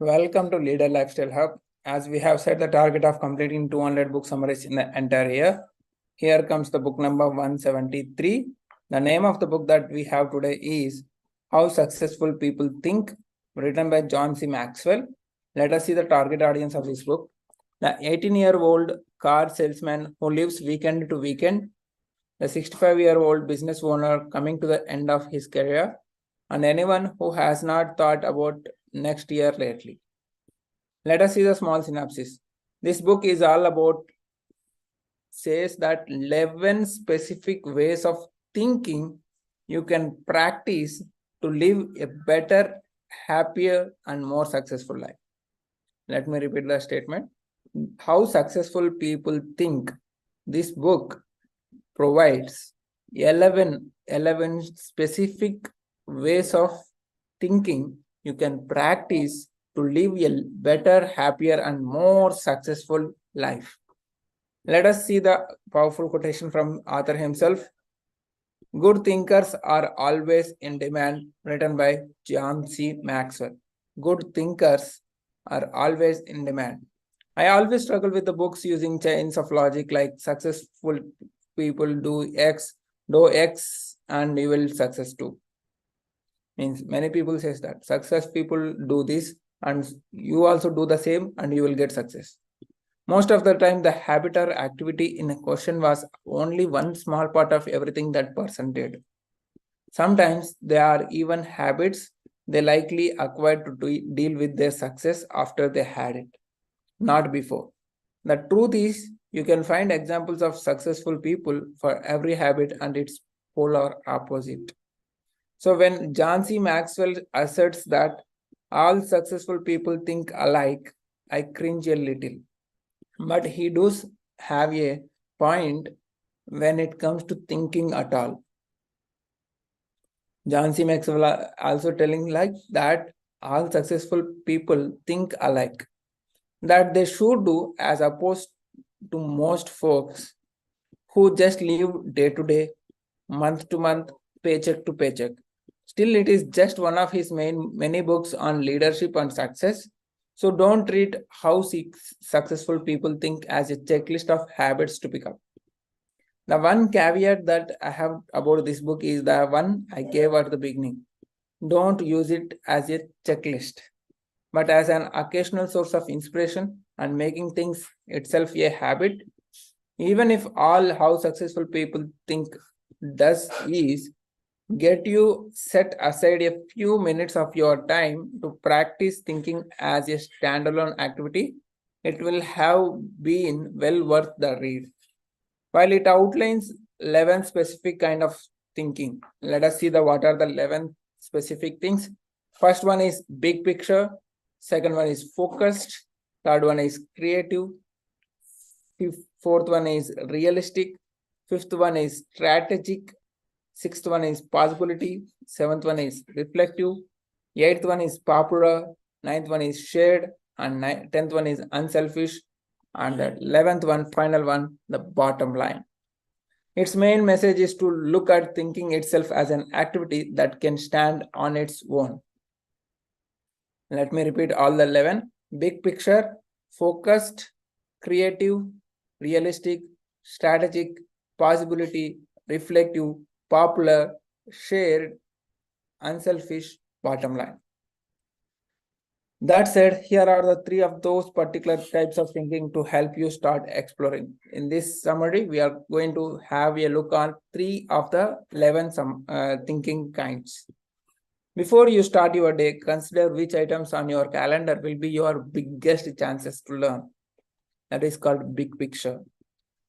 Welcome to Leader Lifestyle Hub. As we have set the target of completing 200 book summaries in the entire year, here comes the book number 173. The name of the book that we have today is How Successful People Think, written by John C. Maxwell. Let us see the target audience of this book. The 18-year-old car salesman who lives weekend to weekend, the 65-year-old business owner coming to the end of his career, and anyone who has not thought about next year lately. Let us see the small synopsis. This book is all about, says that 11 specific ways of thinking you can practice to live a better, happier, and more successful life. Let me repeat the statement. How successful people think. This book provides 11 specific ways of thinking you can practice to live a better, happier, and more successful life. Let us see the powerful quotation from author himself. Good thinkers are always in demand, written by John C. Maxwell. Good thinkers are always in demand. I always struggle with the books using chains of logic like successful people do X, and you will success too. Means many people says that success people do this and you also do the same and you will get success. Most of the time, the habit or activity in a question was only one small part of everything that person did. Sometimes there are even habits they likely acquired to deal with their success after they had it, not before. The truth is, you can find examples of successful people for every habit and its polar opposite. So when John C. Maxwell asserts that all successful people think alike, I cringe a little. But he does have a point when it comes to thinking at all. John C. Maxwell also telling like that all successful people think alike, that they should do as opposed to most folks who just live day to day, month to month, paycheck to paycheck. Still, it is just one of his many books on leadership and success. So don't treat how successful people think as a checklist of habits to pick up. The one caveat that I have about this book is the one I gave at the beginning. Don't use it as a checklist, but as an occasional source of inspiration and making things itself a habit. Even if all how successful people think does is get you set aside a few minutes of your time to practice thinking as a standalone activity, it will have been well worth the read. While it outlines 11 specific kind of thinking, let us see what are the 11 specific things. First one is big picture. Second one is focused. Third one is creative. Fourth one is realistic. Fifth one is strategic. Sixth one is possibility. Seventh one is reflective. Eighth one is popular. Ninth one is shared. And 10th one is unselfish. And the 11th one, final one, the bottom line. Its main message is to look at thinking itself as an activity that can stand on its own. Let me repeat all the 11. Big picture, focused, creative, realistic, strategic, possibility, reflective, popular, shared, unselfish, bottom line. That said, here are the three of those particular types of thinking to help you start exploring. In this summary, we are going to have a look on 3 of the 11 thinking kinds. Before you start your day, consider which items on your calendar will be your biggest chances to learn. That is called big picture.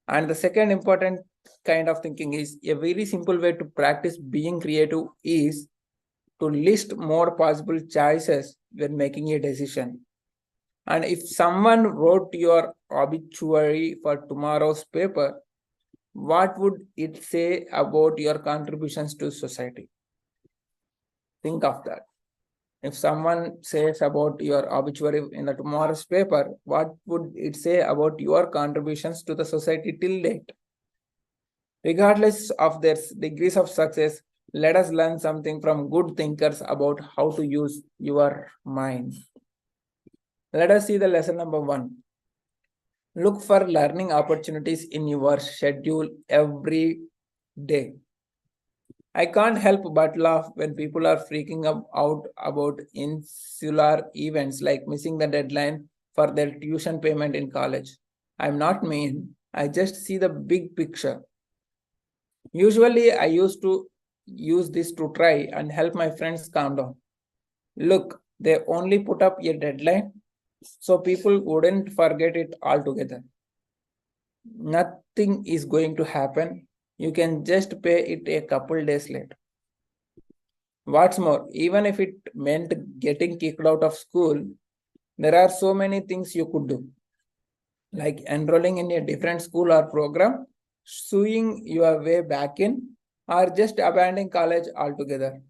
And the second important kind of thinking is a very simple way to practice being creative is to list more possible choices when making a decision. And if someone wrote your obituary for tomorrow's paper, what would it say about your contributions to society? Think of that. If someone says about your obituary in the tomorrow's paper, what would it say about your contributions to the society till date? Regardless of their degrees of success, let us learn something from good thinkers about how to use your mind. Let us see the lesson number 1. Look for learning opportunities in your schedule every day. I can't help but laugh when people are freaking out about insular events like missing the deadline for their tuition payment in college. I'm not mean, I just see the big picture. Usually, I used to use this to try and help my friends calm down. Look, they only put up a deadline so people wouldn't forget it altogether. Nothing is going to happen. You can just pay it a couple days late. What's more, even if it meant getting kicked out of school, there are so many things you could do, like enrolling in a different school or program, suing your way back in, or just abandoning college altogether.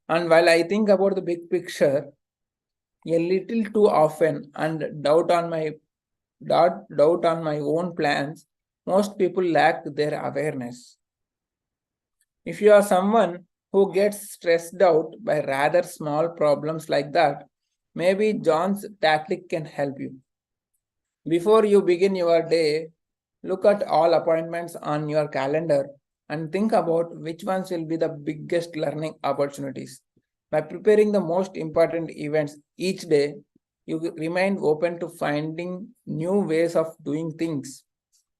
And while I think about the big picture a little too often and doubt on my own plans, most people lack their awareness. If you are someone who gets stressed out by rather small problems like that, maybe John's tactic can help you. Before you begin your day, look at all appointments on your calendar and think about which ones will be the biggest learning opportunities. By preparing the most important events each day, you remain open to finding new ways of doing things,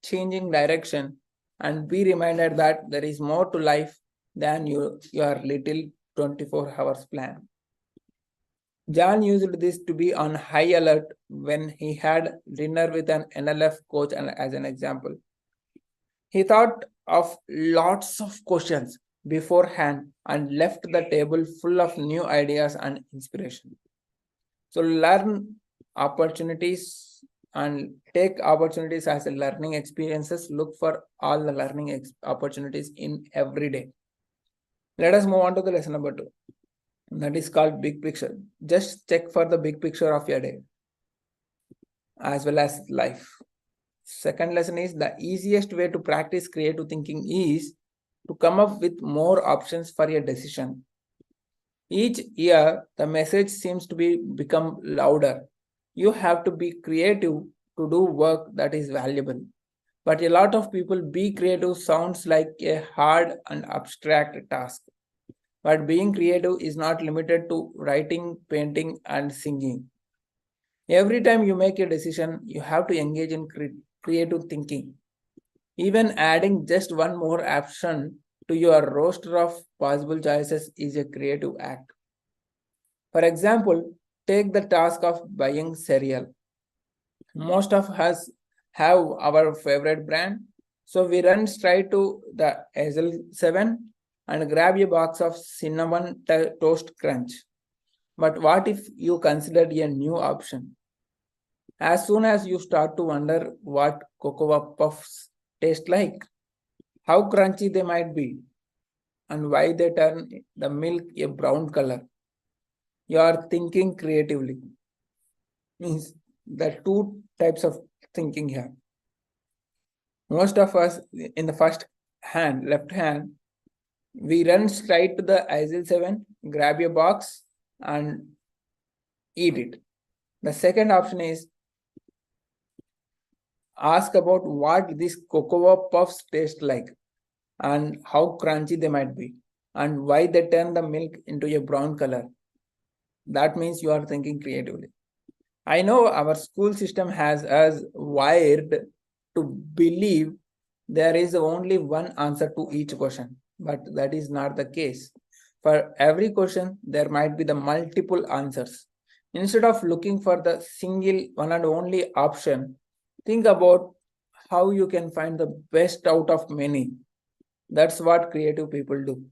changing direction, and be reminded that there is more to life than your little 24 hours plan. John used this to be on high alert when he had dinner with an NLF coach as an example. He thought of lots of questions beforehand and left the table full of new ideas and inspiration. So learn opportunities and take opportunities as a learning experiences. Look for all the learning opportunities in every day. Let us move on to the lesson number 2. That is called big picture. Just check for the big picture of your day as well as life. Second lesson is the easiest way to practice creative thinking is to come up with more options for your decision. Each year, the message seems to become louder. You have to be creative to do work that is valuable. But a lot of people be creative sounds like a hard and abstract task. But being creative is not limited to writing, painting, and singing. Every time you make a decision, you have to engage in creative thinking. Even adding just one more option to your roster of possible choices is a creative act. For example, take the task of buying cereal. Most of us have our favorite brand, so we run straight to the SL7 and grab a box of cinnamon toast crunch. But what if you considered a new option? As soon as you start to wonder what cocoa puffs taste like, how crunchy they might be, and why they turn the milk a brown color, you are thinking creatively. Means there are two types of thinking here. Most of us in the left hand, we run straight to the ISIL 7, grab a box and eat it. The second option is ask about what these cocoa puffs taste like and how crunchy they might be and why they turn the milk into a brown color. That means you are thinking creatively. I know our school system has us wired to believe there is only one answer to each question, but that is not the case. For every question, there might be the multiple answers. Instead of looking for the single one and only option, think about how you can find the best out of many. That's what creative people do.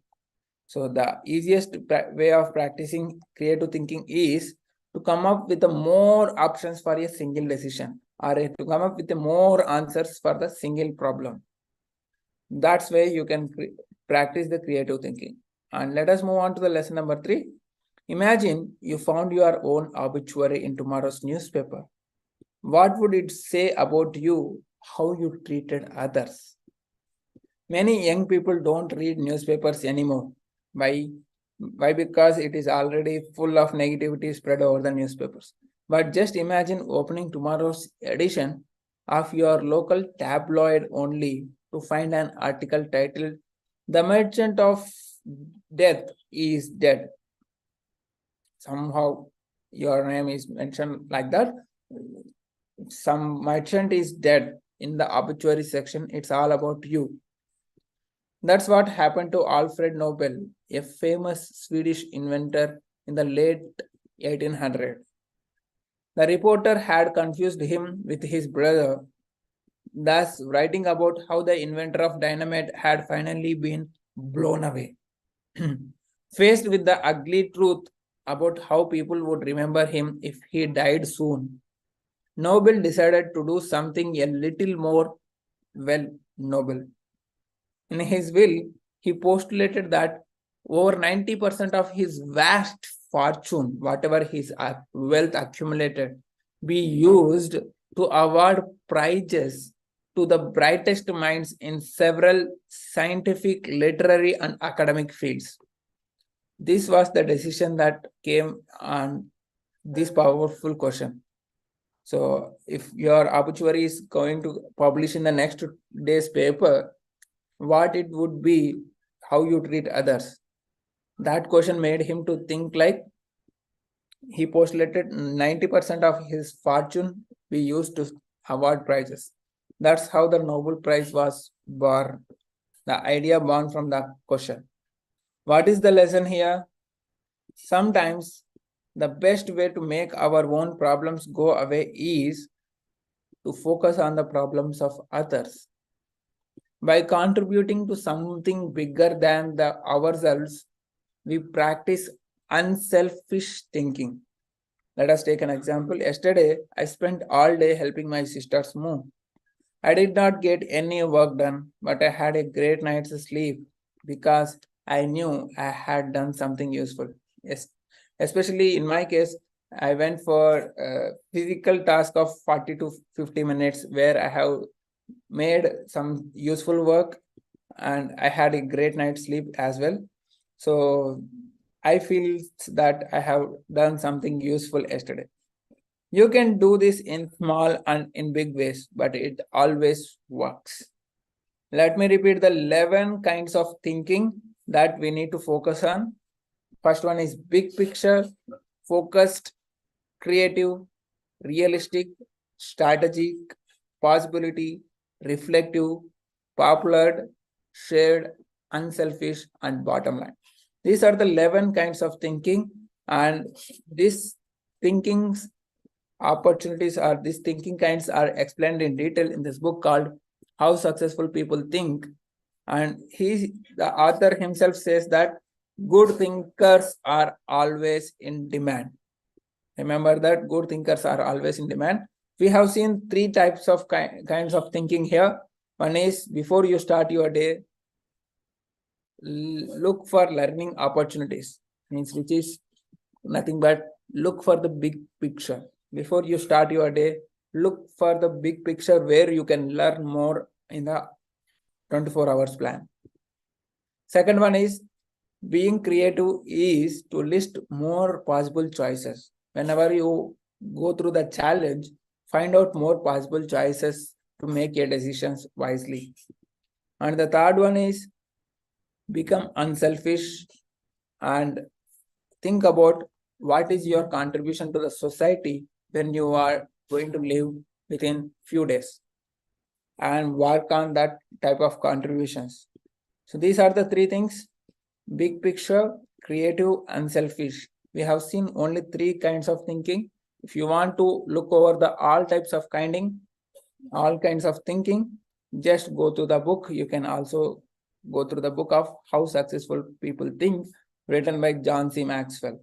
So the easiest way of practicing creative thinking is to come up with the more options for a single decision or to come up with the more answers for the single problem. That's where you can practice the creative thinking. And let us move on to the lesson number 3. Imagine you found your own obituary in tomorrow's newspaper. What would it say about you, how you treated others? Many young people don't read newspapers anymore. Why? Because it is already full of negativity spread over the newspapers. But just imagine opening tomorrow's edition of your local tabloid only to find an article titled "The Merchant of Death is Dead." Somehow your name is mentioned like that. Some merchant is dead in the obituary section. It's all about you. That's what happened to Alfred Nobel, a famous Swedish inventor in the late 1800s. The reporter had confused him with his brother, thus writing about how the inventor of dynamite had finally been blown away. Faced with the ugly truth about how people would remember him if he died soon, Nobel decided to do something a little more, well, noble. In his will, he postulated that over 90% of his vast fortune, whatever his wealth accumulated, be used to award prizes to the brightest minds in several scientific, literary, and academic fields. This was the decision that came on this powerful question. So, if your obituary is going to publish in the next day's paper, what it would be, how you treat others. That question made him to think like he postulated 90% of his fortune be used to award prizes. That's how the Nobel Prize was born. The idea born from the question. What is the lesson here? Sometimes the best way to make our own problems go away is to focus on the problems of others. By contributing to something bigger than ourselves, we practice unselfish thinking. Let us take an example. Yesterday, I spent all day helping my sisters move. I did not get any work done, but I had a great night's sleep because I knew I had done something useful. Yes, especially in my case, I went for a physical task of 40 to 50 minutes where I have made some useful work and I had a great night's sleep as well. So I feel that I have done something useful yesterday. You can do this in small and in big ways, but it always works. Let me repeat the 11 kinds of thinking that we need to focus on. First one is big picture, focused, creative, realistic, strategic, possibility, reflective, popular, shared, unselfish, and bottom line. These are the 11 kinds of thinking, and these thinkings opportunities are these thinking kinds are explained in detail in this book called How Successful People Think. And the author himself says that good thinkers are always in demand. Remember that good thinkers are always in demand. We have seen three types of kinds of thinking here. One is before you start your day, look for learning opportunities, means which is nothing but look for the big picture. Before you start your day, look for the big picture where you can learn more in the 24 hours plan. Second one is being creative is to list more possible choices. Whenever you go through the challenge, find out more possible choices to make your decisions wisely. And the third one is become unselfish and think about what is your contribution to the society when you are going to live within few days and work on that type of contributions. So these are the three things: big picture, creative, unselfish. We have seen only three kinds of thinking. If you want to look over the all types of all kinds of thinking, just go to the book. You can also go through the book of How Successful People Think, written by John C. Maxwell.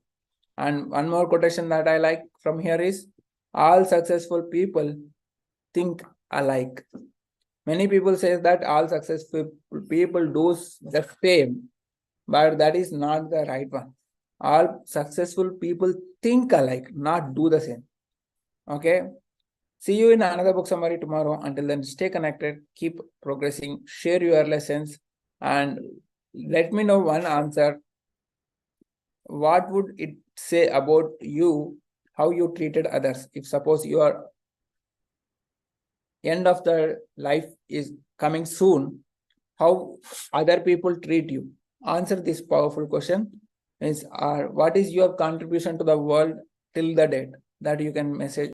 And one more quotation that I like from here is, all successful people think alike. Many people say that all successful people do the same, but that is not the right one. All successful people think alike, not do the same. Okay. See you in another book summary tomorrow. Until then, stay connected, keep progressing, share your lessons, and let me know one answer. What would it say about you how you treated others. If suppose your end of the life is coming soon, how other people treat you? Answer this powerful question. Is what is your contribution to the world till the date? That you can message